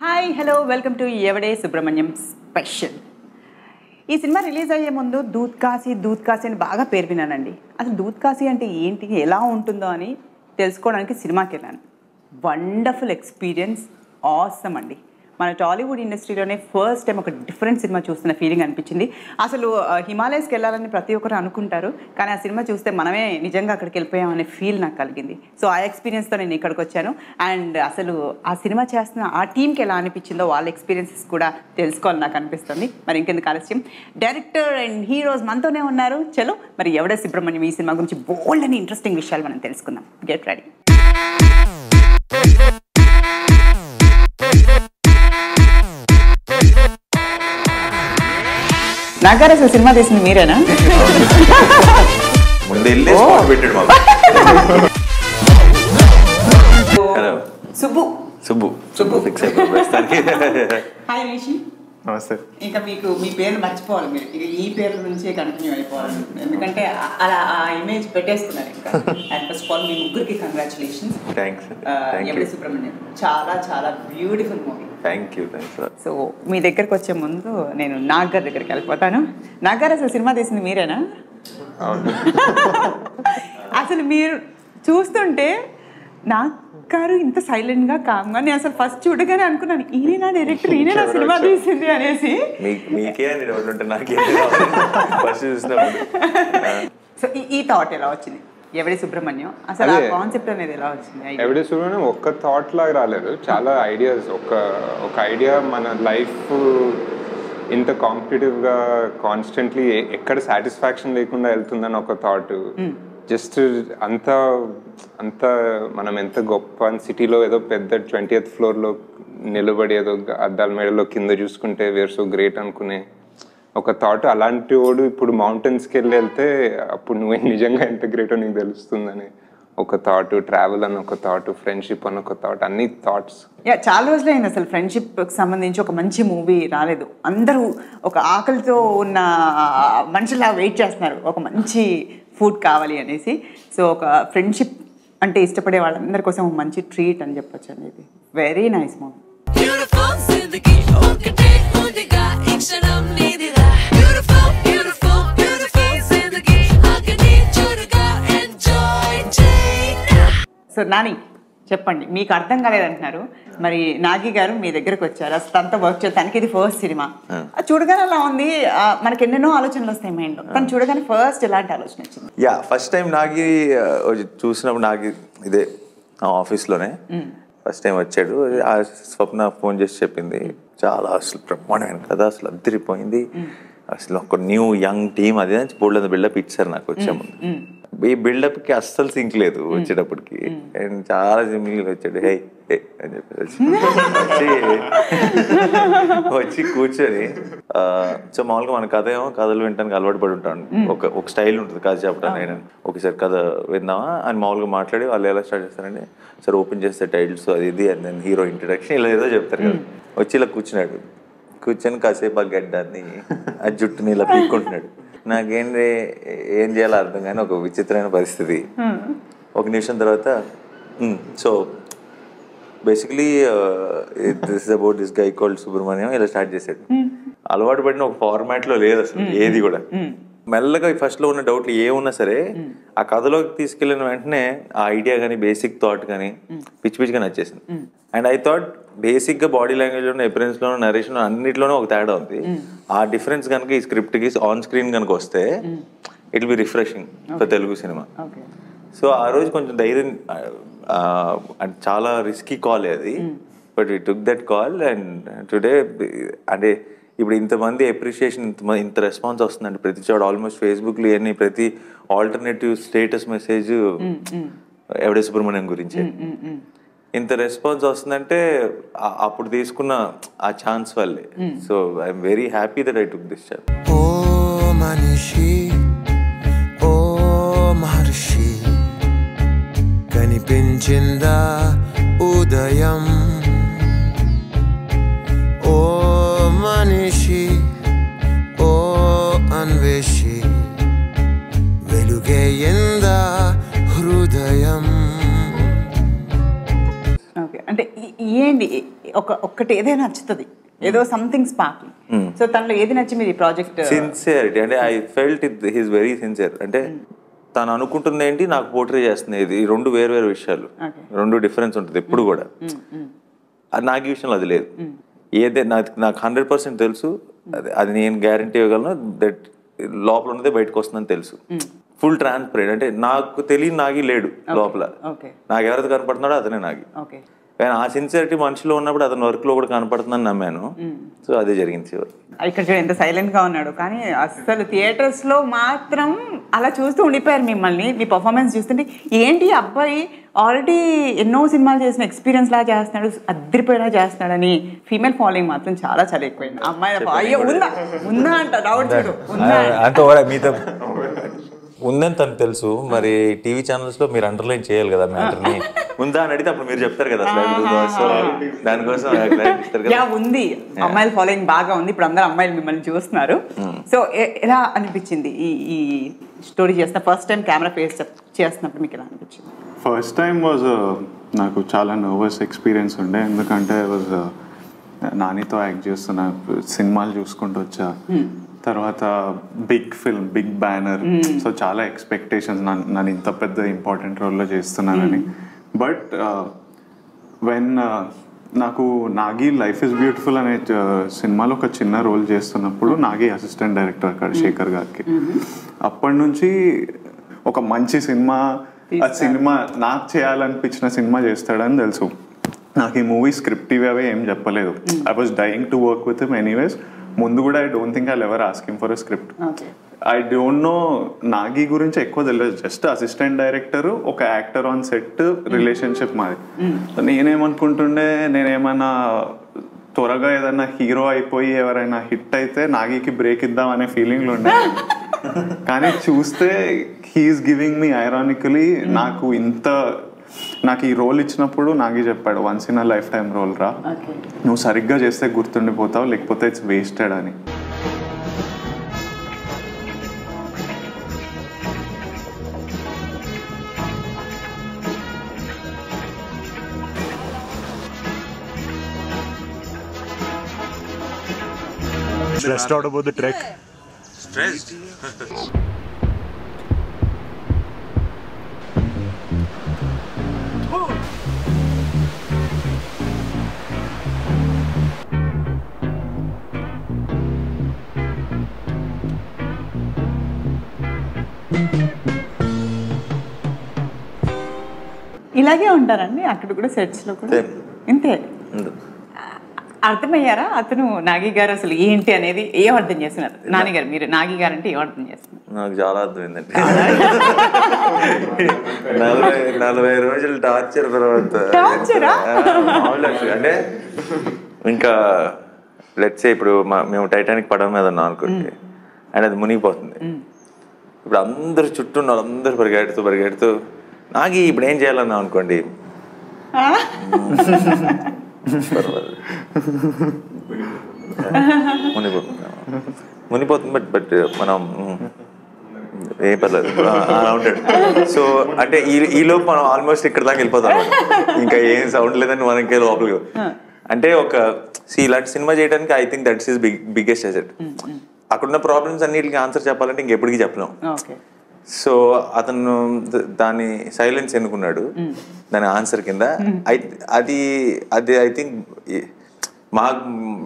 Hi hello welcome to Yevade Subrahmanyam special. ఈ cinema release అయ్యే ముందు దూద్ కాశీ అని బాగా పేరు విన్నానండి. అసలు దూద్ కాశీ అంటే ఏంటి, ఎలా ఉంటుందో అని తెలుసుకోవడానికి సినిమాకి వెళ్ళాను. వండర్ఫుల్ ఎక్స్పీరియన్స్, ఆసమ్ అండి. మన టాలీవుడ్ ఇండస్ట్రీలోనే ఫస్ట్ టైం ఒక డిఫరెంట్ సినిమా చూస్తున్న ఫీలింగ్ అనిపించింది. అసలు హిమాలయస్కి వెళ్ళాలని ప్రతి ఒక్కరు అనుకుంటారు, కానీ ఆ సినిమా చూస్తే మనమే నిజంగా అక్కడికి వెళ్ళిపోయామనే ఫీల్ నాకు కలిగింది. సో ఆ ఎక్స్పీరియన్స్తో నేను ఇక్కడికి వచ్చాను. అండ్ అసలు ఆ సినిమా చేస్తున్న ఆ టీంకి ఎలా అనిపించిందో వాళ్ళ ఎక్స్పీరియన్సెస్ కూడా తెలుసుకోవాలని నాకు అనిపిస్తుంది. మరి ఇంకెందుకు ఆలస్యం, డైరెక్టర్ అండ్ హీరోస్ మనతోనే ఉన్నారు. చలో మరి ఎవడే సుబ్రహ్మణ్యం ఈ సినిమా గురించి బోల్డ్ అని ఇంట్రెస్టింగ్ విషయాలు మనం తెలుసుకుందాం. Get ready. నాగారు అసలు సినిమా తీసింది మీరేనా? Subbu fix hi Rishi. నమస్తే. ఇంకా మీకు మీ పేర్లు మర్చిపోవాలి, మీరు ఇక ఈ పేర్ల నుంచే కంటిన్యూ అయిపోవాలి, ఎందుకంటే అలా ఆ ఇమేజ్ పెట్టేస్తున్నారు. ఇంకా అండ్ ఫస్ట్ ఆఫ్ ఆల్ మీ ముగ్గురికి కంగ్రాచులేషన్స్. ఎవడే సుబ్రహ్మణ్యం చాలా చాలా beautiful movie. Thank you. So మీ దగ్గరకు వచ్చే ముందు నేను నాగర్ దగ్గరికి వెళ్ళిపోతాను. నాగర్ అసలు సినిమా తీసింది మీరేనా? అసలు మీరు చూస్తుంటే నాగారు ఇంత సైలెంట్గా కామ్గా, నేను అసలు ఫస్ట్ చూడగానే అనుకున్నాను ఈయన డైరెక్టర్, ఈయన సినిమా తీసింది అనేసి. సో ఈ థాట్ ఎలా వచ్చింది ఎవడే సుబ్రహ్మణ్యం, అసలు ఆ కాన్సెప్ట్ అనేది ఎలా వచ్చింది? ఎవడే సుబ్రహ్మణ్యం ఒక్క థాట్ లాగా రాలేదు, చాలా ఐడియాస్. ఒక ఐడియా, మన లైఫ్ ఇంత కాంపిటేటివ్గా కాన్స్టెంట్లీ ఎక్కడ సాటిస్ఫాక్షన్ లేకుండా వెళ్తుందని ఒక థాట్. జస్ట్ అంత మనం ఎంత గొప్ప సిటీలో ఏదో పెద్ద 20th ఫ్లోర్లో నిలబడి ఏదో అద్దాల మేడలో కింద చూసుకుంటే వేర్ సో గ్రేట్ అనుకునే ఒక థాట్. అలాంటి వాడు ఇప్పుడు మౌంటైన్స్కి వెళ్తే అప్పుడు నువ్వు నిజంగా ఎంత గ్రేటో నీకు తెలుస్తుందని ఒక థాట్. ట్రావెల్ అని ఒక థాట్, ఫ్రెండ్షిప్ అని ఒక థాట్, అన్ని థాట్స్. చాలా రోజులైంది అసలు ఫ్రెండ్షిప్కి సంబంధించి ఒక మంచి మూవీ రాలేదు. అందరూ ఒక ఆకలితో ఉన్న మనుషులా వెయిట్ చేస్తున్నారు ఒక మంచి ఫుడ్ కావాలి అనేసి. సో ఒక ఫ్రెండ్షిప్ అంటే ఇష్టపడే వాళ్ళందరి కోసం ఒక మంచి ట్రీట్ అని చెప్పొచ్చు అండి. ఇది very nice movie. So Nani చెప్పండి, మీకు అర్థం కాలేదంటున్నారు, మరి నాగి గారు మీ దగ్గరకు వచ్చారు, అసలు అంతా వర్క్ చేయాలి, తనకి ఇది ఫస్ట్ సినిమా. చూడగానే అలా ఉంది, మనకి ఎన్నెన్నో ఆలోచనలు వస్తాయి మైండ్లో, కానీ చూడగానే ఫస్ట్ ఎలాంటి ఆలోచన వచ్చింది? ఫస్ట్ టైం నాగి చూసినప్పుడు, నాగి ఇదే ఆఫీస్లోనే ఫస్ట్ టైం వచ్చాడు. ఆ స్వప్న ఫోన్ చేసి చెప్పింది, చాలా అసలు బ్రహ్మాండమైన కదా, అసలు అద్దరిపోయింది, అసలు ఒక న్యూ యంగ్ టీమ్, అదే బోల్డ్ బిల్డప్ ఇచ్చారు నాకు వచ్చే ముందు. ఈ బిల్డప్కి అస్సలు సింక్ లేదు వచ్చేటప్పటికి. అండ్ చాలా సింపుల్గా వచ్చాడు, హే హే అని చెప్పేసి వచ్చి కూర్చొని. సో మామూలుగా మన కథ ఏమో కథలు వినడానికి అలవాటు పడి ఉంటాను, ఒక స్టైల్ ఉంటుంది కథ చెప్పడానికి. నేను ఒకసారి కథ విందామా అని మామూలుగా మాట్లాడి వాళ్ళు ఎలా స్టార్ట్ చేస్తారంటే, సరే ఓపెన్ చేస్తే టైటిల్స్ అది ఇది అండ్ దెన్ హీరో ఇంట్రడక్షన్ ఇలా ఏదో చెప్తారు కదా. వచ్చి ఇలా కూర్చున్నాడు, కూర్చొని కాసేపు ఆ గడ్డాన్ని ఆ జుట్టుని ఇలా పీక్కుంటున్నాడు. నాకేంటి ఏం చేయాలో అర్థం కానీ ఒక విచిత్రమైన పరిస్థితి. ఒక నిమిషం తర్వాత so basically this is about this guy called Subrahmanyam ఇలా స్టార్ట్ చేశాడు. అలవాటు పడిన ఒక ఫార్మాట్లో లేదు అసలు ఏది కూడా. మెల్లగా ఫస్ట్లో ఉన్న డౌట్లు ఏమున్నా సరే ఆ కథలోకి తీసుకెళ్ళిన వెంటనే ఆ ఐడియా కానీ బేసిక్ థాట్ కానీ పిచ్చి పిచ్చిగా నచ్చేసింది. అండ్ ఐ థాట్ బేసిక్గా బాడీ లాంగ్వేజ్లోనూ ఎపరెన్స్లోనూ నరేషన్ అన్నిట్లోనూ ఒక తేడా ఉంది. ఆ డిఫరెన్స్ కనుక ఈ స్క్రిప్ట్కి ఆన్ స్క్రీన్ కనుక వస్తే it will be refreshing for Telugu cinema. So ఆ రోజు కొంచెం ధైర్యం, చాలా రిస్కీ కాల్ అది, but we took that call. And today అంటే ఇప్పుడు ఇంతమంది అప్రిషియేషన్, ఇంత రెస్పాన్స్ వస్తుందండి ప్రతి చోట. ఆల్మోస్ట్ ఫేస్బుక్లో ఇవన్నీ ప్రతి ఆల్టర్నేటివ్ స్టేటస్ మెసేజ్ ఎవడే సుబ్రహ్మణ్యం గురించి ఇంత రెస్పాన్స్ వస్తుందంటే అప్పుడు తీసుకున్న ఆ ఛాన్స్ వల్లే. So I'm very happy that I took this chance. ఓ మనిషి ఓ మహర్షి కనిపించిందా ఉదయం, ఓ మనిషి ఓ అన్వేషి వెలుగే ఎందా హృదయం. ఓకే, అంటే ఏంటి ఒక్కటి ఏదైనా నచ్చుతుంది, ఏదో సంథింగ్ స్పార్క్. సో తనలో ఏది నచ్చి మీరు ఈ ప్రాజెక్ట్? సిన్సియరిటీ. అంటే I felt it he's very sincere. అంటే తను అనుకుంటుంది ఏంటి, నాకు పోర్ట్రే చేస్తుంది. ఇది రెండు వేరు విషయాలు, రెండు డిఫరెన్స్ ఉంటుంది ఎప్పుడు కూడా. నాకు ఈ విషయంలో అది లేదు. నాకు 100% తెలుసు, అది నేను గ్యారంటీ ఇవ్వగలను. దట్ లోపల ఉన్నదే బయటకు వస్తుందని తెలుసు. Full transparent. అంటే నాకు తెలియని నాగి లేడు లోపల. నాకు ఎవరైతే కనపడుతున్నాడో అతనే నాగి. కానీ ఆ సిన్సియరిటీ మనిషిలో ఉన్నప్పుడు అతని వర్క్లో కూడా కనపడుతుందని నమ్మాను. సో అదే జరిగింది చివరి. ఇక్కడ చూడండి ఎంత సైలెంట్గా ఉన్నాడు, కానీ అసలు థియేటర్స్లో మాత్రం అలా చూస్తూ ఉండిపోయారు మిమ్మల్ని. మీ పర్ఫార్మెన్స్ చూస్తుంటే ఏంటి అబ్బాయి ఆల్రెడీ ఎన్నో సినిమాలు చేసిన ఎక్స్పీరియన్స్ లా చేస్తున్నాడు, అద్దరిపోయేలా చేస్తున్నాడని ఫీమేల్ ఫాలోయింగ్ మాత్రం చాలా చాలా ఎక్కువైంది. అమ్మాయి అయ్యో ఉందా అంట డౌట్ చూడు, అంటే మీతో ఉందని తనకు తెలుసు. మరి టీవీ ఛానల్స్ లో మీరు అండర్లైన్ చేయాలి కదా మ్యాటర్ని. ఉందా అని అడిగితే అప్పుడు మీరు చెప్తారు కదా దానికోసం ఉంది. అమ్మాయిల ఫాలోయింగ్ బాగా ఉంది, ఇప్పుడు అందరూ అమ్మాయిలు మిమ్మల్ని చూస్తున్నారు. సో ఎలా అనిపించింది ఈ స్టోరీ చేస్తున్న ఫస్ట్ టైం కెమెరా ఫేస్ చేస్తున్నప్పుడు మీకు ఎలా అనిపించింది? ఫస్ట్ టైం వాజ్ నాకు చాలా నర్వస్ ఎక్స్పీరియన్స్ ఉండే. ఎందుకంటే వాజ్ నానితో యాక్ట్ చేస్తున్నా, సినిమాలు చూసుకుంటూ వచ్చా. తర్వాత big film, big banner. So చాలా ఎక్స్పెక్టేషన్స్, నన్ను ఇంత పెద్ద ఇంపార్టెంట్ రోల్లో చేస్తున్నానని. బట్ వెన్ నాకు నాగి లైఫ్ ఇస్ బ్యూటిఫుల్ అనే సినిమాలో ఒక చిన్న రోల్ చేస్తున్నప్పుడు నాగి అసిస్టెంట్ డైరెక్టర్ అక్కడ శేఖర్ గారికి. అప్పటి నుంచి ఒక మంచి సినిమా, ఆ సినిమా నాకు చేయాలనిపించిన సినిమా చేస్తాడని తెలుసు. నాకు ఈ మూవీ స్క్రిప్ట్ ఇవే ఏం చెప్పలేదు. I was dyeing to work with him anyways. ముందు కూడా I don't think I'll ever ask him for a script. I don't know Nagi గురించి ఎక్కువ తెలియదు. జస్ట్ అసిస్టెంట్ డైరెక్టర్, ఒక యాక్టర్ ఆన్ సెట్ రిలేషన్షిప్ మాది. నేనేమనుకుంటుండే, నేనేమన్నా త్వరగా ఏదైనా హీరో అయిపోయి ఎవరైనా హిట్ అయితే నాగికి బ్రేక్ ఇద్దాం అనే ఫీలింగ్లో ఉండే. కానీ చూస్తే హీఈస్ గివింగ్ మీ ఐరానికలీ. నాకు ఈ రోల్ ఇచ్చినప్పుడు నాగి చెప్పాడు, once in a lifetime role రా, నువ్వు సరిగ్గా చేస్తే గుర్తుండిపోతావు, లేకపోతే ఇట్స్ వేస్టెడ్ అని. Stressed out about the trek? Stressed? ఇలాగే ఉంటారండి అక్కడ కూడా, సెట్స్ లో కూడా ఇంతే? అర్థమయ్యారా అతను నాగి గారు అసలు ఏంటి అనేది? ఏం అర్థం చేస్తున్నారు నాన్నగారు? మీరు నాగి గారు అంటే ఏం అర్థం చేస్తున్నారు? నాకు చాలా అర్థమైందండి. 40 రోజులు టార్చర్ తర్వాత అంటే ఇంకా లెట్స్ సే ఇప్పుడు మేము టైటానిక్ పడవ మీద ఉన్నాం అనుకోండి, అండ్ అది మునిగిపోతుంది. ఇప్పుడు అందరు చుట్టూ ఉన్న వాళ్ళందరూ పరిగెడుతూ నాగి ఇప్పుడు ఏం చేయాలన్నాం అనుకోండి, మునిగిపోతుంది. బట్ మనం ఏం పర్లేదు, అలా ఉంటాడు. సో అంటే ఈలోపు మనం ఆల్మోస్ట్ ఇక్కడ దాకా వెళ్ళిపోతాం, ఇంకా ఏం సౌండ్ లేదని మనకి లోపలికి. అంటే ఇలాంటి సినిమా చేయడానికి I think that's his biggest asset. అక్కడున్న ప్రాబ్లమ్స్ అన్నిటికి ఆన్సర్ చెప్పాలంటే ఇంకెప్పటికీ చెప్పలేం. సో అతను దాని సైలెన్స్ ఎన్నుకున్నాడు దాని ఆన్సర్ కింద. అది ఐ థింక్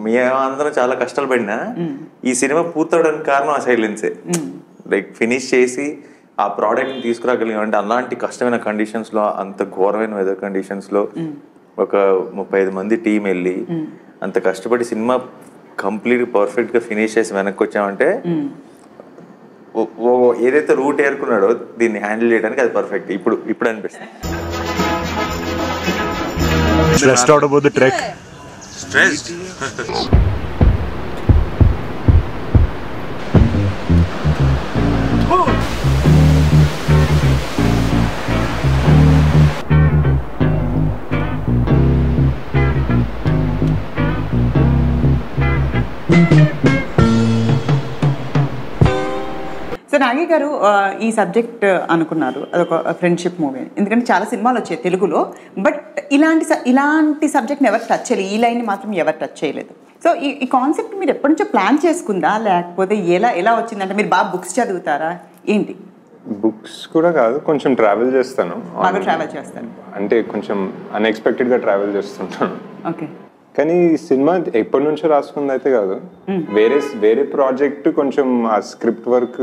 మేమందరం చాలా కష్టాలు పడినా ఈ సినిమా పూర్తవడానికి కారణం ఆ సైలెన్సే. లైక్ ఫినిష్ చేసి ఆ ప్రోడక్ట్ని తీసుకురాగలిగామంటే అలాంటి కష్టమైన కండిషన్స్లో, అంత ఘోరమైన వెదర్ కండిషన్స్లో ఒక 35 మంది టీం వెళ్ళి అంత కష్టపడి సినిమా కంప్లీట్ పర్ఫెక్ట్గా ఫినిష్ చేసి వెనక్కి వచ్చామంటే ఏదైతే రూట్ ఏరుకున్నాడో దీన్ని హ్యాండిల్ చేయడానికి అది పర్ఫెక్ట్. ఇప్పుడు అనిపిస్తుంది. Stressed out about the trek? Stressed? So Nagi గారు ఈ సబ్జెక్ట్ అనుకున్నారు, అదొక ఫ్రెండ్షిప్ మూవీ, ఎందుకంటే చాలా సినిమాలు వచ్చాయి తెలుగులో, బట్ ఇలాంటి సబ్జెక్ట్ని ఎవరు టచ్ చేయలేదు, ఈ లైన్ని మాత్రం ఎవరు టచ్ చేయలేదు. సో ఈ కాన్సెప్ట్ మీరు ఎప్పటి నుంచో ప్లాన్ చేసుకుందా, లేకపోతే ఎలా వచ్చిందంటే మీరు బాగా బుక్స్ చదువుతారా ఏంటి? బుక్స్ కూడా కాదు, కొంచెం ట్రావెల్ చేస్తాను. బాగా ట్రావెల్ చేస్తాను అంటే కొంచెం అన్ఎక్స్పెక్టెడ్గా ట్రావెల్ చేస్తుంటాను. ఓకే. కానీ సినిమా ఎప్పటి నుంచో రాసుకుంది అయితే కాదు, వేరే ప్రాజెక్ట్ కొంచెం ఆ స్క్రిప్ట్ వర్క్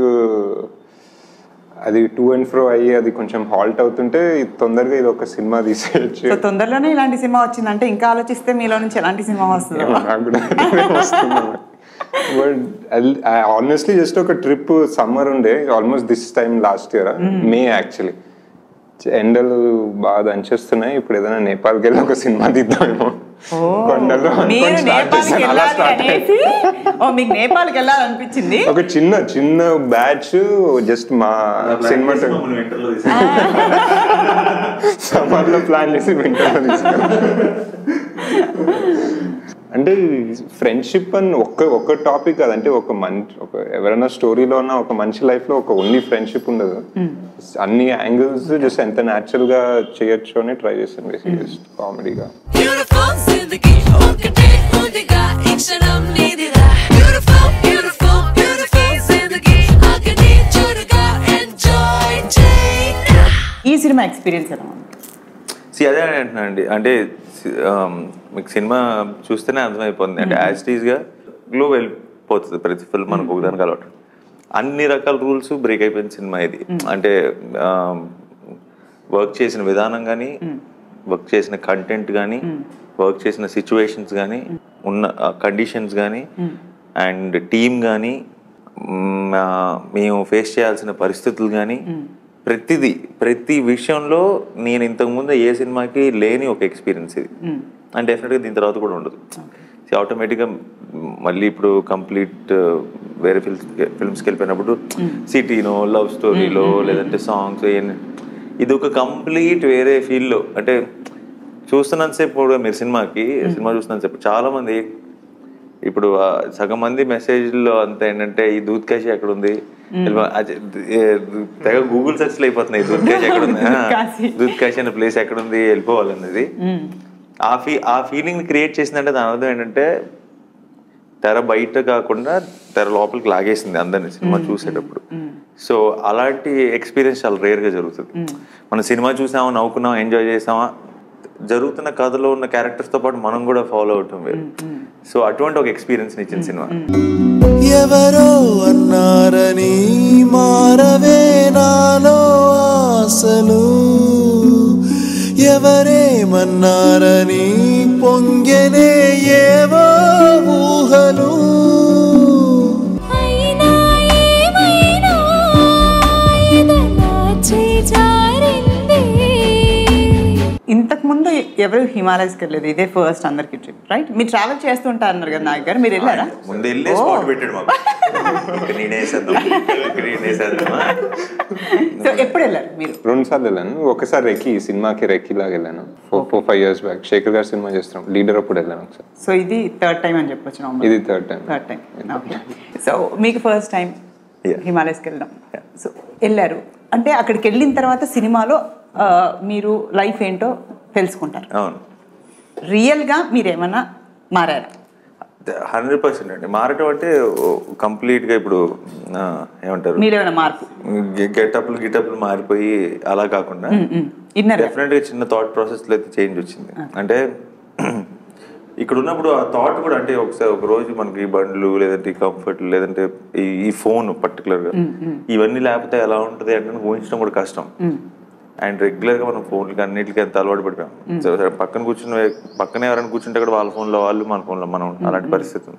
అది టు అండ్ ఫ్రో అయ్యి అది కొంచెం హాల్ట్ అవుతుంటే తొందరగా ఇది ఒక సినిమా తీసేయచ్చు. సో తొందరలోనే ఇలాంటి సినిమా వచ్చిందంటే ఇంకా ఆలోచిస్తే మీలో నుంచి ఎలాంటి సినిమా వస్తుందో నాకు కూడా వస్తుంది. బట్ ఆనెస్ట్లీ జస్ట్ ఒక ట్రిప్ సమ్మర్ ఉండే, almost this time last year May, actually ఎండలు బాగా దంచేస్తున్నాయి, ఇప్పుడు ఏదైనా నేపాల్కి వెళ్ళి ఒక సినిమా తీద్దామేమో కొండలో. మీకు నేపాల్కి వెళ్ళాలనిపించింది? ఒక చిన్న బ్యాచ్ జస్ట్ మా సినిమా సమ్మర్ లో ప్లాన్ చేసి వింటర్లో తీసుకెళ్ళాం. అంటే ఫ్రెండ్షిప్ అని ఒక్క టాపిక్ కాదంటే ఒక ఎవరైనా స్టోరీలో ఉన్న ఒక మనిషి లైఫ్ లో ఒక ఓన్లీ ఫ్రెండ్షిప్ ఉండదు, అన్ని యాంగిల్స్ జస్ట్ ఎంత న్యాచురల్ గా చేయొచ్చు అని ట్రై చేస్తాను బేసిక్ జస్ట్ కామెడీగా. ఈ సినిమా ఎక్స్పీరియన్స్ ఎలా ఉంది? అదే అంటున్నానండి, అంటే మీకు సినిమా చూస్తేనే అర్థమైపోతుంది, అంటే యాజ్ టీజ్గా గ్లో వెళ్ళిపోతుంది ప్రతి ఫిల్మ్ మనకు ఒకదానికి అలవాటు. అన్ని రకాల రూల్స్ బ్రేక్ అయిపోయిన సినిమా ఇది. అంటే వర్క్ చేసిన విధానం కానీ, వర్క్ చేసిన కంటెంట్ కానీ, వర్క్ చేసిన సిచ్యువేషన్స్ కానీ, ఉన్న కండిషన్స్ కానీ, అండ్ టీమ్ కానీ, మేము ఫేస్ చేయాల్సిన పరిస్థితులు కానీ, ప్రతి విషయంలో నేను ఇంతకుముందు ఏ సినిమాకి లేని ఒక ఎక్స్పీరియన్స్ ఇది. అండ్ డెఫినెట్గా దీని తర్వాత కూడా ఉండదు. ఆటోమేటిక్గా మళ్ళీ ఇప్పుడు కంప్లీట్ వేరే ఫిల్మ్స్కి వెళ్ళిపోయినప్పుడు సిటీనో, లవ్ స్టోరీలో, లేదంటే సాంగ్స్, ఇది ఒక కంప్లీట్ వేరే ఫీల్డ్లో. అంటే చూస్తున్నంతసేపు కూడా మీరు సినిమా చూస్తున్నంతసేపు చాలామంది ఇప్పుడు సగం మంది మెసేజ్లో అంత ఏంటంటే ఈ దూద్ కాశీ ఎక్కడ ఉంది, తెగ గూగుల్ సెర్చ్ లో అయిపోతున్నాయి దూద్ కాశీ ఎక్కడ ఉంది, దూద్ కాశీ అనే ప్లేస్ ఎక్కడ ఉంది, వెళ్ళిపోవాలన్నది. ఆ ఫీలింగ్ క్రియేట్ చేసిందంటే దాని అర్థం ఏంటంటే తెర బయట కాకుండా తెర లోపలికి లాగేసింది అందరినీ సినిమా చూసేటప్పుడు. సో అలాంటి ఎక్స్పీరియన్స్ చాలా రేర్గా జరుగుతుంది. మనం సినిమా చూసామా, నవ్వుకున్నామా, ఎంజాయ్ చేసామా, జరుగుతున్న కథలో ఉన్న క్యారెక్టర్స్తో పాటు మనం కూడా ఫాలో అవటం వేరు. సో అటువంటి ఒక ఎక్స్పీరియన్స్ ఇచ్చిన సినిమా. ఎవరో అన్నారని మారవే నాలో ఆశలు, ఎవరేమన్నారని పొంగెనే ఏవో ఊహలు. ఇంతకుముందు ఎవరు హిమాలయస్కి వెళ్ళలేదు, ఇదే ఫస్ట్ అందరికి ట్రిప్, రైట్? మీరు ట్రావెల్ చేస్తూ ఉంటారు అన్నారు కదా నాయక్ గారు, మీరు వెళ్ళారా? ముందు వెళ్ళే స్పాట్ పెట్టాడు మాకు. సో ఎప్పుడు వెళ్ళారు మీరు? 2 సార్లు వెళ్ళాను. ఒకసారి సినిమాకి రెక్కీలాగా వెళ్ళాను 4-5 years బ్యాక్. శేఖర్ గారు సినిమా చేస్తున్నాం, లీడర్ అప్పుడు వెళ్ళాను ఒకసారి. సో ఇది థర్డ్ టైం అని చెప్పొచ్చు? ఇది థర్డ్ టైం. సో మీకు ఫస్ట్ టైం హిమాలయస్కి వెళ్ళడం. సో వెళ్ళారు అంటే అక్కడికి వెళ్ళిన తర్వాత సినిమాలో మీరు లైఫ్ ఏంటో తెలుసుకుంటారు. అవును. రియల్గా మీరు ఏమన్నా మారారా? 100% అండి. మారటం అంటే కంప్లీట్గా ఇప్పుడు ఏమంటారు, మీరేమైనా మార్పు, గిటప్లు మారిపోయి అలా కాకుండా డెఫినెట్గా చిన్న థాట్ ప్రాసెస్లో అయితే చేంజ్ వచ్చింది. అంటే ఇక్కడ ఉన్నప్పుడు ఆ థాట్ కూడా, అంటే ఒక రోజు మనకి బండ్లు, లేదంటే కంఫర్ట్, లేదంటే ఈ ఫోన్ పర్టికులర్గా ఇవన్నీ లేకపోతే ఎలా ఉంటుంది అంటే ఊహించడం కూడా కష్టం. అండ్ రెగ్యులర్గా మనం ఫోన్లకి అన్నిటికీ ఎంత అలవాటు పడిపోయాం. పక్కనే ఎవరైనా కూర్చుంటే కూడా వాళ్ళ ఫోన్లో వాళ్ళు, మన ఫోన్లో మనం, అలాంటి పరిస్థితి.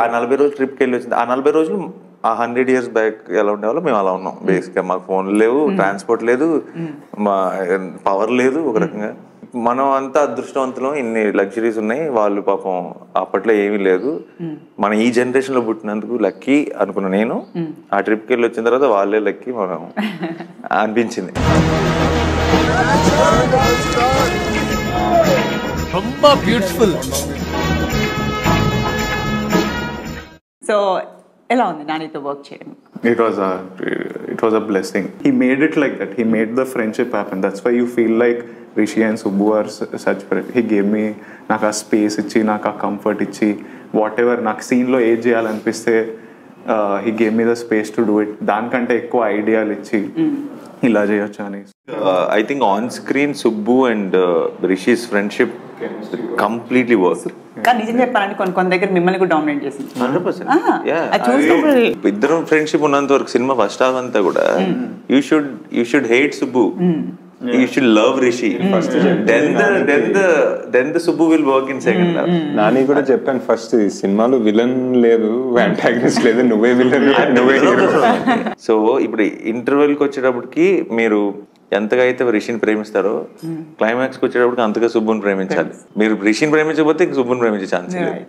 ఆ 40 రోజులు ట్రిప్కి వెళ్ళి వచ్చింది. ఆ 40 రోజులు ఆ 100 years బ్యాక్ ఎలా ఉండేవాళ్ళో మేము అలా ఉన్నాం. బేసిక్గా మాకు ఫోన్లు లేవు, ట్రాన్స్పోర్ట్ లేదు, మా పవర్ లేదు. ఒక రకంగా మనం అంతా అదృష్టవంతులం, ఇన్ని లగ్జరీస్ ఉన్నాయి. వాళ్ళు పాపం అప్పట్లో ఏమీ లేదు. మనం ఈ జనరేషన్లో పుట్టినందుకు లక్కీ అనుకున్నా నేను. ఆ ట్రిప్కి వెళ్ళి వచ్చిన తర్వాత వాళ్ళే లక్కీ మనం అనిపించింది. సో ఎలా ఉంది నానితో వర్క్ చేయడం? It was a blessing. He made it like that. He made the friendship happen. That's why you feel like Rishi and Subbu are such friends. He gave me నాకు ఆ space ఇచ్చి నాకు ఆ comfort ఇచ్చి what ever నాకు సీన్లో ఏది చేయాలనిపిస్తే he gave me the space to do it. దానికంటే ఎక్కువ ఐడియాలు ఇచ్చి ఇలా చేయొచ్చు అని. I think on screen Subbu and Rishi's friendship completely works. కానీ నిజం చెప్పాలంటే కొన్ని దగ్గర మిమ్మల్ని కూడా డామినేట్ చేసింది. 100%. ఇద్దరు ఫ్రెండ్షిప్ ఉన్నంత వరకు సినిమా ఫస్ట్ హాఫ్ అంతా కూడా you should hate Subbu, you should love Rishi, then the Subbu will work in second half. Nani కూడా చెప్పాను ఫస్ట్ సినిమాలో విలన్ లేదు, యాంటాగనిస్ట్ లేదు, నువ్వే విలన్ నువ్వే హీరో. సో ఇప్పుడు ఇంటర్వెల్కి వచ్చేటప్పటికి మీరు ఎంతగా అయితే రిషిని ప్రేమిస్తారో క్లైమాక్స్కి వచ్చేటప్పటికి అంతగా సుబ్బుని ప్రేమించాలి. మీరు రిషిని ప్రేమించకపోతే సుబ్బుని ప్రేమించే ఛాన్స్ లేదు.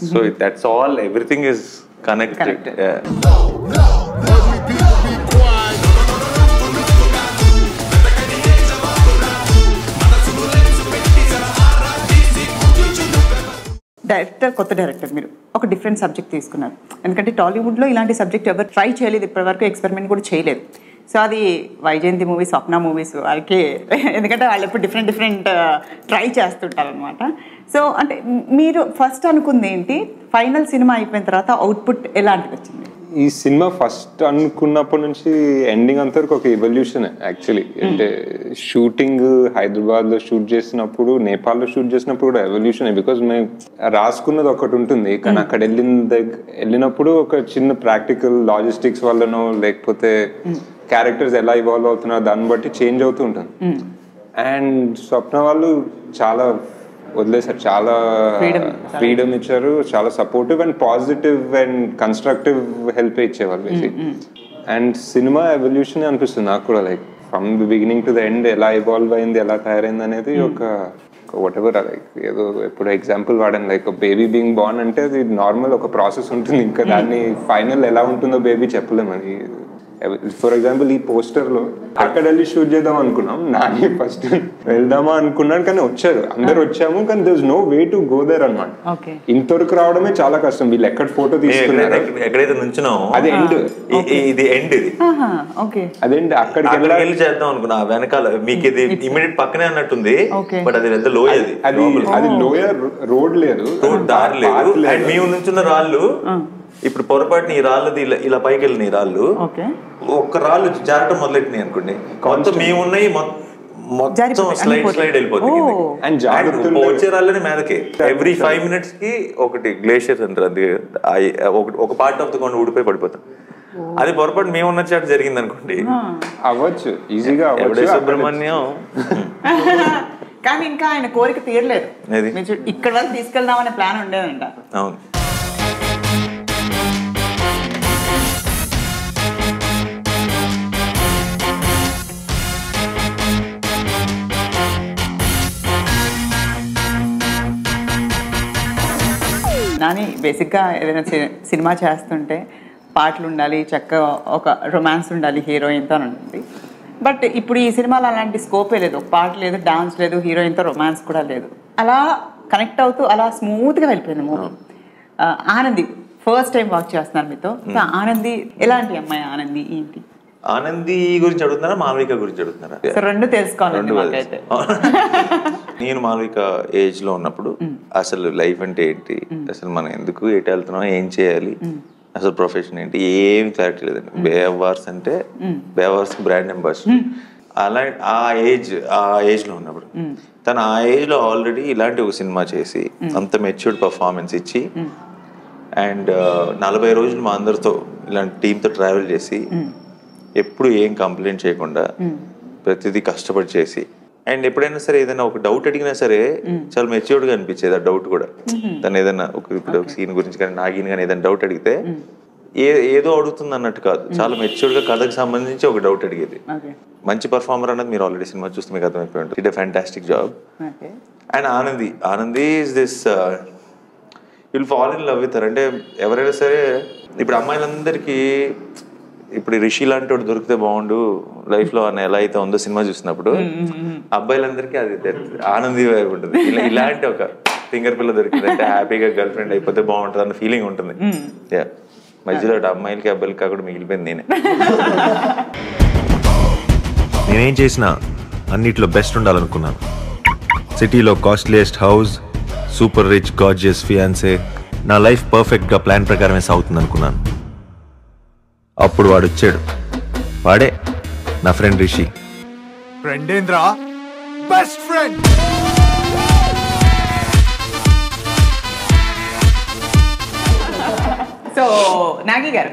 So that's all, everything is connected. కొత్త డైరెక్టర్ మీరు ఒక డిఫరెంట్ సబ్జెక్ట్ తీసుకున్నారు. ఎందుకంటే టాలీవుడ్లో ఇలాంటి సబ్జెక్ట్ ఎవరు ట్రై చేయలేదు, ఇప్పటివరకు ఎక్స్పెరిమెంట్ కూడా చేయలేదు. సో అది వైజయంతి మూవీస్, స్వప్న మూవీస్ వాళ్ళకి, ఎందుకంటే వాళ్ళు ఎప్పుడు డిఫరెంట్ ట్రై చేస్తుంటారు అనమాట. సో అంటే మీరు ఫస్ట్ అనుకుంది ఏంటి, ఫైనల్ సినిమా అయిపోయిన తర్వాత అవుట్పుట్ ఎలాంటిది వచ్చింది? ఈ సినిమా ఫస్ట్ అనుకున్నప్పటి నుంచి ఎండింగ్ అంతవరకు ఒక ఎవల్యూషన్ యాక్చువల్లీ. అంటే షూటింగ్ హైదరాబాద్లో షూట్ చేసినప్పుడు, నేపాల్లో షూట్ చేసినప్పుడు కూడా ఎవల్యూషన్. బికాజ్ మేము రాసుకున్నది ఒకటి ఉంటుంది, కానీ అక్కడ వెళ్ళినప్పుడు ఒక చిన్న ప్రాక్టికల్ లాజిస్టిక్స్ వల్లనో లేకపోతే క్యారెక్టర్స్ ఎలా ఇవాల్వ్ అవుతున్నారో దాన్ని బట్టి చేంజ్ అవుతూ ఉంటుంది. అండ్ స్వప్న వాళ్ళు చాలా వదిలేసారు, చాలా ఫ్రీడమ్ ఇచ్చారు, చాలా supportive and positive and constructive help ఇచ్చేవాళ్ళు బేసిక్. అండ్ సినిమా ఎవల్యూషన్ అనిపిస్తుంది నాకు కూడా, like from the beginning to the end ఎలా ఇవాల్వ్ అయింది, ఎలా తయారైంది అనేది ఒక వాట్ ఎవర్, లైక్ ఏదో ఎప్పుడు ఎగ్జాంపుల్ వాడాను, లైక్ బేబీ బీయింగ్ బార్న్ అంటే అది నార్మల్ ఒక ప్రాసెస్ ఉంటుంది, ఇంకా దాన్ని ఫైనల్ ఎలా ఉంటుందో బేబీ చెప్పలేము. అది ఫర్ ఎగ్జాంపుల్ ఈ పోస్టర్ లో అక్కడ వెళ్ళి షూట్ చేద్దాం అనుకున్నాం, నాని ఫస్ట్ వెళ్దామా అనుకున్నాను, కానీ వచ్చారు, అందరు వచ్చాము, కానీ there is no way to go there అన్నమాట. ఇంతవరకు రావడమే చాలా కష్టం. వీళ్ళు ఎక్కడ ఫోటో తీసుకున్నారు, ఎక్కడైతే నుంచున్నాం అది ఎండ్, ఇది ఎండ్, ఇది అదేంటి అక్కడికి వెళ్ళి చేద్దాం అనుకున్నా. వెనకాల మీకు ఇది ఇమీడియట్ పక్కనే అన్నట్టుంది, బట్ అది పెద్ద లోయ, అది లోయ, రోడ్ లేదు, దారి లేదు. అండ్ మేము నుంచున్న రాళ్ళు ఇప్పుడు పొరపాటున ఈ రాళ్ళది ఇలా పైకి వెళ్ళిన ఈ రాళ్ళు ఒక్క రాళ్ళు జారటం మొదలెట్టినాయి అనుకోండి, మొత్తం మేమున్నాయి మొత్తం స్లైడ్ వెళ్ళిపోతుంది. వచ్చే రాళ్ళని మీదకి ఎవ్రీ 5 minutes కి ఒకటి గ్లేషియర్ అంటారు, అది ఒక పార్ట్ ఆఫ్ ద కొండ ఊడిపోయి పడిపోతాం. అది పొరపాటు మేము ఉన్న చాటు జరిగింది అనుకోండి, అవ్వచ్చు ఈజీగా. సుబ్రహ్మణ్యం కానీ ఇంకా ఆయన కోరిక తీరలేదు, ఇక్కడ వరకు తీసుకెళ్దామనే ప్లాన్ ఉండేదంట. అవును. నాని బేసిక్గా ఏదైనా సినిమా చేస్తుంటే పాటలు ఉండాలి, చక్కగా ఒక రొమాన్స్ ఉండాలి హీరోయిన్తో అని ఉంటుంది. బట్ ఇప్పుడు ఈ సినిమాలో అలాంటి స్కోపే లేదు, ఒక పాట లేదు, డాన్స్ లేదు, హీరోయిన్తో రొమాన్స్ కూడా లేదు. అలా కనెక్ట్ అవుతూ అలా స్మూత్గా వెళ్ళిపోయింది movie. Anandi first time work చేస్తున్నారు మీతో. ఆనంది ఎలాంటి అమ్మాయి ఆనంది, ఏంటి? ఆనంది గురించి అడుగుతున్నారా, మాలవిక గురించి అడుగుతున్నారా? రెండు తెలుసుకోవాలండి మాకైతే. నేను మాలవిక ఏజ్ లో ఉన్నప్పుడు అసలు లైఫ్ అంటే ఏంటి, అసలు మనం ఎందుకు ఎటు వెళ్తున్నాం, ఏం చేయాలి, అసలు ప్రొఫెషన్ ఏంటి, ఏం క్లారిటీ లేదండి. బేవార్స్ అంటే బేవార్స్ బ్రాండ్ అంబాసిడర్. అలా ఆ ఏజ్ లో ఉన్నప్పుడు తను ఆ ఏజ్ లో ఆల్రెడీ ఇలాంటి ఒక సినిమా చేసి అంత మెచ్యూర్డ్ పర్ఫార్మెన్స్ ఇచ్చి అండ్ 40 రోజులు మా అందరితో ఇలాంటి టీంతో ట్రావెల్ చేసి ఎప్పుడు ఏం కంప్లైంట్ చేయకుండా ప్రతిదీ కష్టపడి చేసి అండ్ ఎప్పుడైనా సరే ఏదైనా ఒక డౌట్ అడిగినా సరే చాలా మెచ్యూర్డ్గా అనిపించేది ఆ డౌట్ కూడా. తను ఏదైనా ఇప్పుడు సీన్ గురించి కానీ నాగిన్ కానీ ఏదైనా డౌట్ అడిగితే ఏదో అడుగుతుంది అన్నట్టు కాదు, చాలా మెచ్యూర్డ్గా కథకు సంబంధించి ఒక డౌట్ అడిగేది. మంచి పర్ఫార్మర్ అన్నది మీరు ఆల్రెడీ సినిమా చూస్తే మీకు అర్థమైపోయి ఉంటుంది. It fantastic job. And Anandi is this will fall in love with her. అంటే ఎవరైనా సరే ఇప్పుడు అమ్మాయిలందరికీ ఇప్పుడు రిషి లాంటి వాడు దొరికితే బాగుండు లైఫ్ లో అని ఎలా అయితే ఉందో సినిమా చూసినప్పుడు అబ్బాయిలందరికీ అది ఆనంది వైపు ఉంటుంది. ఇలాంటి ఒక ఫింగర్ పిల్ల దొరికింది అంటే హ్యాపీగా గర్ల్ ఫ్రెండ్ అయిపోతే బాగుంటుంది అన్న ఫీలింగ్ ఉంటుంది. మధ్యలో అమ్మాయిలకి అబ్బాయిలకి కాకుండా మిగిలిపోయింది నేనేం చేసినా అన్నిట్లో బెస్ట్ ఉండాలనుకున్నాను. సిటీలో costliest house, super rich gorgeous fiancee, నా లైఫ్ పర్ఫెక్ట్గా ప్లాన్ ప్రకారమే సాగుతుంది అనుకున్నాను. అప్పుడు వాడు వచ్చాడు. వాడే నా ఫ్రెండ్ రిషి. ఫ్రెండ్ ఏంద్రా, బెస్ట్ ఫ్రెండ్. సో నాగి గారు,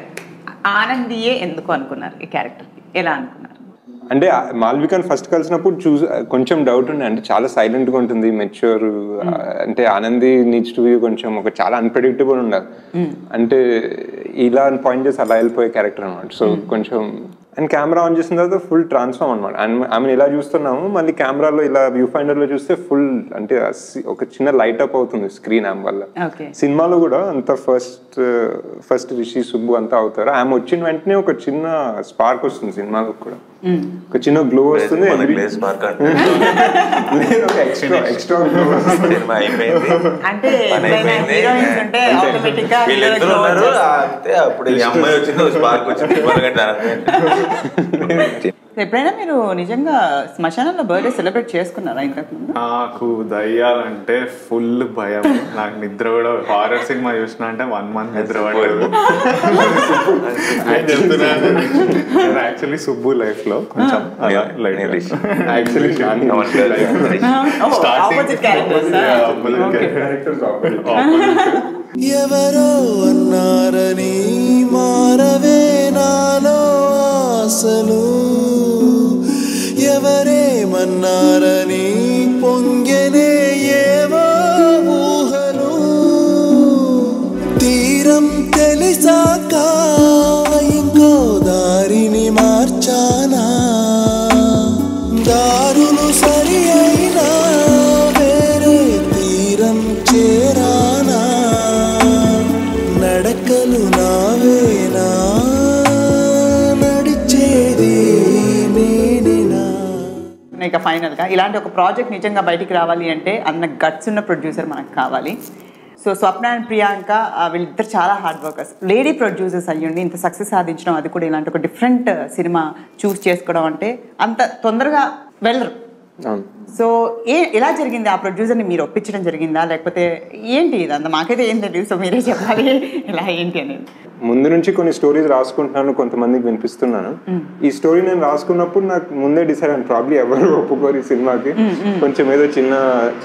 ఆనందియే ఎందుకు అనుకున్నారు ఈ క్యారెక్టర్? ఎలా అనుకున్నారు? అంటే మాల్వికని ఫస్ట్ కలిసినప్పుడు కొంచెం డౌట్ ఉండే. అంటే చాలా సైలెంట్గా ఉంటుంది, మెచ్యూర్. అంటే ఆనంది నీడ్స్ టు బి కొంచెం ఒక చాలా అన్ప్రెడిక్టబుల్ ఉండాలి. అంటే ఇలా పాయింట్ చేసి అలా వెళ్ళిపోయే క్యారెక్టర్ అనమాట. సో కొంచెం అండ్ కెమెరా ఆన్ చేసిన తర్వాత ఫుల్ ట్రాన్స్ఫార్మ్ అనమాట. ఆమెను ఇలా చూస్తున్నాము, మళ్ళీ కెమెరాలో ఇలా వ్యూ ఫైండర్లో చూస్తే ఫుల్ అంటే ఒక చిన్న లైట్ అప్ అవుతుంది స్క్రీన్ ఆమె వల్ల. సినిమాలో కూడా అంత ఫస్ట్ రిషి సుబ్బు అంతా అవుతారు. ఆమె వచ్చిన వెంటనే ఒక చిన్న స్పార్క్ వస్తుంది సినిమాలో కూడా, ఒక చిన్న గ్లో వస్తుంది. ఎక్స్ట్రా గ్లో అంటే ఎప్పుడైనా మీరు నిజంగా శ్మశానంలో బర్త్డే సెలబ్రేట్ చేసుకున్నారా ఇంతకు ముందు? నాకు దయ్యాలంటే ఫుల్ భయం. నాకు నిద్ర కూడా, హారర్ సినిమా చూసినా అంటే 1 month నిద్ర పడలేదు. యాక్చువల్లీ సుబ్బు లైఫ్ లో కొంచెం ఎవరో అన్నారని మారవే నాలో ఆశలు, ఎవరేమన్నారని పొంగెనే ఏవో ఊహలు, తీరం తెలిసాక ఇంకో దారిని మార్చానా, దారులు సరి అయినా వేరే తీరం చేరానా, నడకలు నావేనా నడిచేది నేనేనా. ఇక ఫైనల్గా ఇలాంటి ఒక ప్రాజెక్ట్ నిజంగా బయటికి రావాలి అంటే అన్న గట్స్ ఉన్న ప్రొడ్యూసర్ మనకు కావాలి. సో స్వప్న అండ్ ప్రియాంక వీళ్ళిద్దరు చాలా హార్డ్ వర్కర్స్, లేడీ ప్రొడ్యూసర్స్ అయ్యండి ఇంత సక్సెస్ సాధించడం, అది కూడా ఇలాంటి ఒక డిఫరెంట్ సినిమా చూస్ చేసుకోవడం అంటే అంత తొందరగా వెళ్ళరు. సో ఎలా జరిగింది? ఆ ప్రొడ్యూసర్ని మీరు ఒప్పించడం జరిగిందా, లేకపోతే ఏంటి ఇదంతా? మాకైతే ఏం తెలియదు, సో మీరే చెప్పాలి ఇలా ఏంటి అనేది. ముందు నుంచి కొన్ని స్టోరీస్ రాసుకుంటున్నాను, కొంతమందికి వినిపిస్తున్నాను. ఈ స్టోరీ నేను రాసుకున్నప్పుడు నాకు ముందే డిసైడ్ అయ్యాను, ప్రాబ్లీ ఎవరు ఒప్పుకోరు ఈ సినిమాకి, కొంచెం ఏదో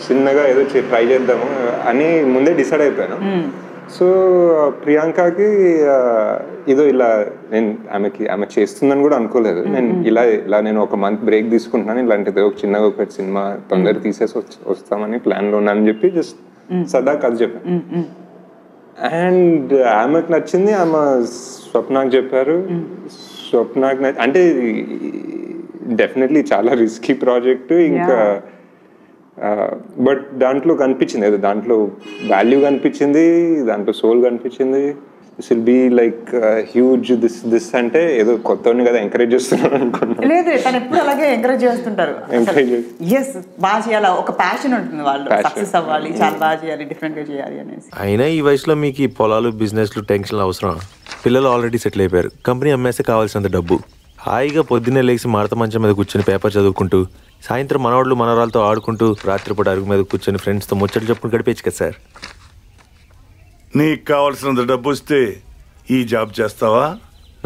చిన్నగా ఏదో ట్రై చేద్దాము అని ముందే డిసైడ్ అయిపోయాను. సో ప్రియాంకకి ఏదో ఇలా ఆమె చేస్తుందని కూడా అనుకోలేదు. నేను 1 month బ్రేక్ తీసుకుంటున్నాను, ఇలాంటిది ఒక చిన్నగా ఒక సినిమా తొందరగా తీసేసి వస్తామని ప్లాన్లో ఉన్నానని చెప్పి జస్ట్ సదా కథ చెప్పాను. అండ్ ఆమెకు నచ్చింది, ఆమె స్వప్నకు చెప్పారు. స్వప్నకు అంటే డెఫినెట్లీ చాలా రిస్కీ ప్రాజెక్ట్, ఇంకా బట్ దాంట్లో కనిపించింది ఏదో, దాంట్లో వాల్యూ కనిపించింది, దాంట్లో సోల్ కనిపించింది. This will be like huge. This అంటే ఏదో కొత్తని కదా ఎంకరేజ్ చేస్తున్నారు అనుకున్నాను. లేదు, తను ఎప్పుడు అలాగే ఎంకరేజ్ చేస్తుంటారు. ఎస్, బాగా చేయాలి, ఒక ప్యాషన్ ఉంటుంది, వాళ్ళు సక్సెస్ అవ్వాలి, చాలా బాగా చేయాలి, డిఫరెంట్ గా చేయాలి అనేసి. అయినా ఈ వయసులో మీకు ఈ పొలాలు, బిజినెస్లు, టెన్షన్లు అవసరం? పిల్లలు ఆల్రెడీ సెటిల్ అయిపోయారు, కంపెనీ అమ్మేస్తే కావాల్సినంత డబ్బు. హాయిగా పొద్దున్నే లేచి మడత మంచం మీద కూర్చొని పేపర్ చదువుకుంటూ, సాయంత్రం మనవాళ్ళు మనవరాలతో ఆడుకుంటూ, రాత్రిపూట అరుగు మీద కూర్చొని ఫ్రెండ్స్తో ముచ్చట్లు చెప్పుకుని గడిపేచ్చు కదా సార్. నీకు కావాల్సినంత డబ్బు వస్తే ఈ జాబ్ చేస్తావా?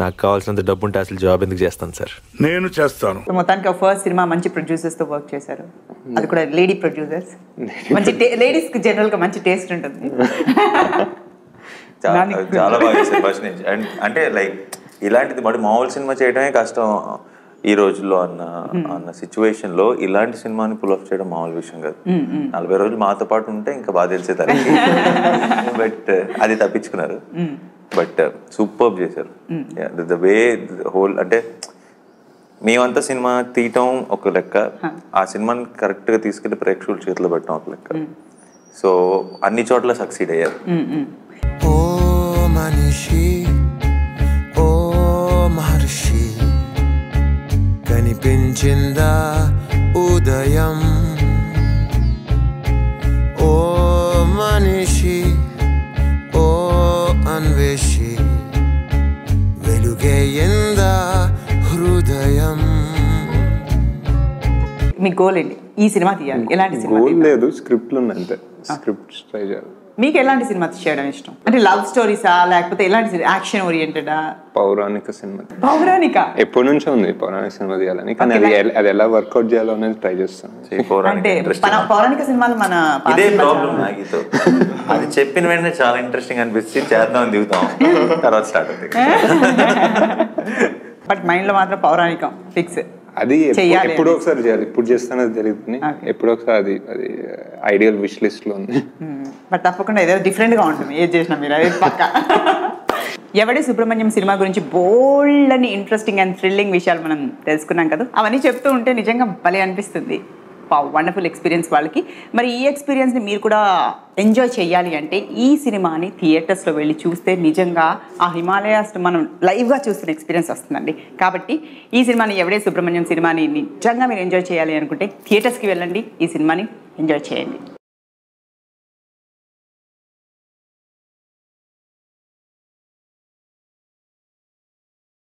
నాకు కావాల్సినంత డబ్బు ఉంటే అసలు జాబ్ ఎందుకు చేస్తాను సార్? నేను చేస్తాను. మొత్తానికి ఫస్ట్ సినిమా మంచి ప్రొడ్యూసర్స్ తో వర్క్ చేశారు, అది కూడా లేడీ ప్రొడ్యూసర్స్. మంచి లేడీస్ కి జనరల్ గా మంచి టేస్ట్ ఉంటుంది. చాలా బాగా చేశారు ఫస్ట్ నుంచి. అంటే లైక్ ఇలాంటిది మరి మామూలు సినిమా చేయడమే కష్టం ఈ రోజుల్లో అన్న సిచ్యువేషన్ లో ఇలాంటి సినిమాని పుల్ ఆఫ్ చేయడం మామూలు విషయం కాదు. 40 రోజులు మాతో పాటు ఉంటే ఇంకా బాగా తెలిసేదాన్ని, బట్ అది తప్పించుకున్నారు. బట్ సూపర్బ్ చేశారు. ద వే హోల్, అంటే మేమంతా సినిమా తీయటం ఒక లెక్క, ఆ సినిమాని కరెక్ట్ గా తీసుకెళ్లి ప్రేక్షకుల చేతిలో పెట్టడం ఒక లెక్క. సో అన్ని చోట్ల సక్సీడ్ అయ్యారు. ఓ మనిషి, ఓ మహర్షి, కనిపించిందా ఉదయం? ఓ మనిషి, ఓ అన్వేషి, గోల్ ఏంటి? ఈ సినిమా తీయాలి, ఎలాంటి సినిమా గోల్ లేదు, స్క్రిప్ట్లు ఉన్నాయి అంతే. స్క్రిప్ట్ ట్రై చేయాలి. మీకు ఎలాంటి సినిమా చేయడం ఇష్టం? అంటే లవ్ స్టోరీసా లేకపోతే ఎలాంటి యాక్షన్ ఓరియంటెడా? పౌరాణిక సినిమా. పౌరాణిక ఎప్పటి నుంచో ఉంది పౌరాణిక సినిమా తీయాలని, కానీ అది ఎలా వర్కౌట్ చేయాలో అనేది ట్రై చేస్తాను. అంటే పౌరాణిక సినిమాలు మన ఇదే ప్రాబ్లం నాగితో. అది చెప్పిన వెంటనే చాలా ఇంట్రెస్టింగ్ అనిపిస్తుంది, చేద్దాం దిగుతాం, తర్వాత స్టార్ట్ అవుతుంది. బట్ మైండ్ లో మాత్రం పౌరాణికం ఫిక్స్. అది ఎప్పుడో ఒకసారి చేయాలి, ఇప్పుడు చేస్తానది తెలియదు, ఎప్పుడో ఒకసారి అది ఐడియల్ విష్ లిస్ట్ లో ఉంది. బట్ తప్పకుండా ఏదో డిఫరెంట్ గా ఉంటుంది ఏది చేసినా మీరు, అది పక్క. ఎవడే సుబ్రహ్మణ్యం సినిమా గురించి బోల్డ్ అని ఇంట్రెస్టింగ్ అండ్ థ్రిల్లింగ్ విషయాలు మనం తెలుసుకున్నాం కదా. అవన్నీ చెప్తూ ఉంటే నిజంగా భలే అనిపిస్తుంది. వండర్ఫుల్ ఎక్స్పీరియన్స్ వాళ్ళకి. మరి ఈ ఎక్స్పీరియన్స్ని మీరు కూడా ఎంజాయ్ చేయాలి అంటే ఈ సినిమాని థియేటర్స్లో వెళ్ళి చూస్తే నిజంగా ఆ హిమాలయాస్ మనం లైవ్గా చూస్తున్న ఎక్స్పీరియన్స్ వస్తుందండి. కాబట్టి ఈ సినిమాని ఎవడే సుబ్రహ్మణ్యం సినిమాని నిజంగా మీరు ఎంజాయ్ చేయాలి అనుకుంటే థియేటర్స్కి వెళ్ళండి, ఈ సినిమాని ఎంజాయ్ చేయండి.